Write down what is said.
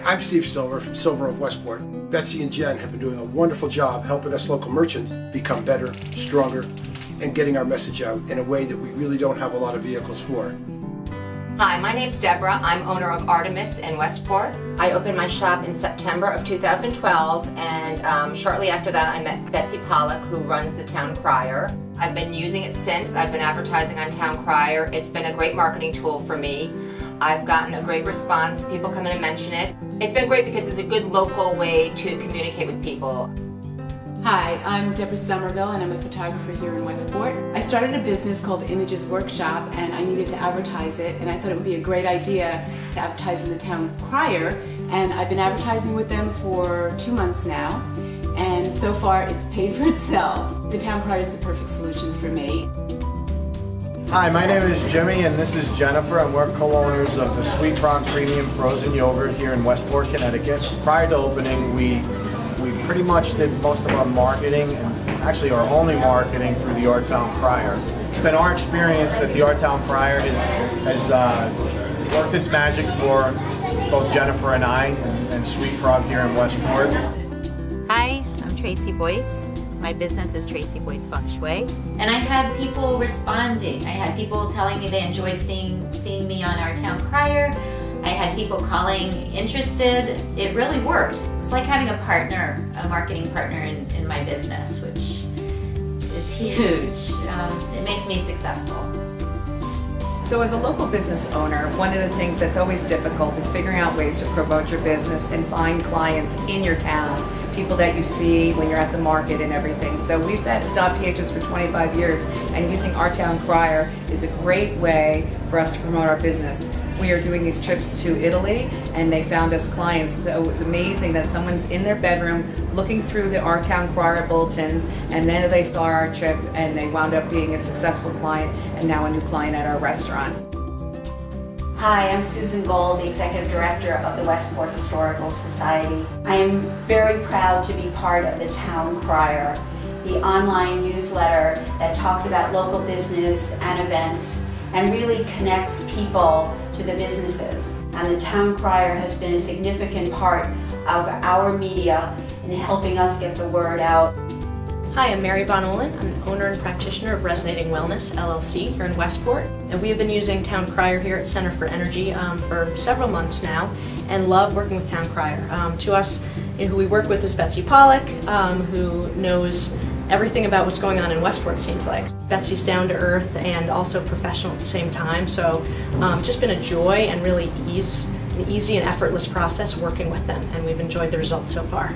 I'm Steve Silver from Silver of Westport. Betsy and Jen have been doing a wonderful job helping us local merchants become better, stronger, and getting our message out in a way that we really don't have a lot of vehicles for. Hi, my name's Deborah. I'm owner of Artemis in Westport. I opened my shop in September of 2012, and shortly after that I met Betsy Pollock, who runs the Town Crier. I've been using it since. I've been advertising on Town Crier. It's been a great marketing tool for me. I've gotten a great response. People come in and mention it. It's been great because it's a good local way to communicate with people. Hi, I'm Deborah Somerville and I'm a photographer here in Westport. I started a business called The Images Workshop and I needed to advertise it, and I thought it would be a great idea to advertise in the Town Crier, and I've been advertising with them for 2 months now, and so far it's paid for itself. The Town Crier is the perfect solution for me. Hi, my name is Jimmy and this is Jennifer, and we're co-owners of the Sweet Frog Premium Frozen Yogurt here in Westport, Connecticut. Prior to opening, we pretty much did most of our marketing, and actually our only marketing, through the Our Town Crier. It's been our experience that the Our Town Crier has worked its magic for both Jennifer and I and Sweet Frog here in Westport. Hi, I'm Tracy Boyce. My business is Tracy Boyce Feng Shui. And I had people responding. I had people telling me they enjoyed seeing me on Our Town Crier. I had people calling interested. It really worked. It's like having a partner, a marketing partner in my business, which is huge. It makes me successful. So as a local business owner, one of the things that's always difficult is figuring out ways to promote your business and find clients in your town, people that you see when you're at the market and everything. So we've had .phs for 25 years, and using Our Town Crier is a great way for us to promote our business. We are doing these trips to Italy and they found us clients, so it was amazing that someone's in their bedroom looking through the Our Town Crier bulletins, and then they saw our trip and they wound up being a successful client and now a new client at our restaurant. Hi, I'm Susan Gold, the Executive Director of the Westport Historical Society. I am very proud to be part of the Town Crier, the online newsletter that talks about local business and events and really connects people to the businesses. And the Town Crier has been a significant part of our media in helping us get the word out. Hi, I'm Mary Von Olin. I'm the owner and practitioner of Resonating Wellness, LLC, here in Westport. And we have been using Town Crier here at Center for Energy for several months now, and love working with Town Crier. To us, who we work with is Betsy Pollock, who knows everything about what's going on in Westport, it seems like. Betsy's down to earth and also professional at the same time, so just been a joy and really an easy and effortless process working with them, and we've enjoyed the results so far.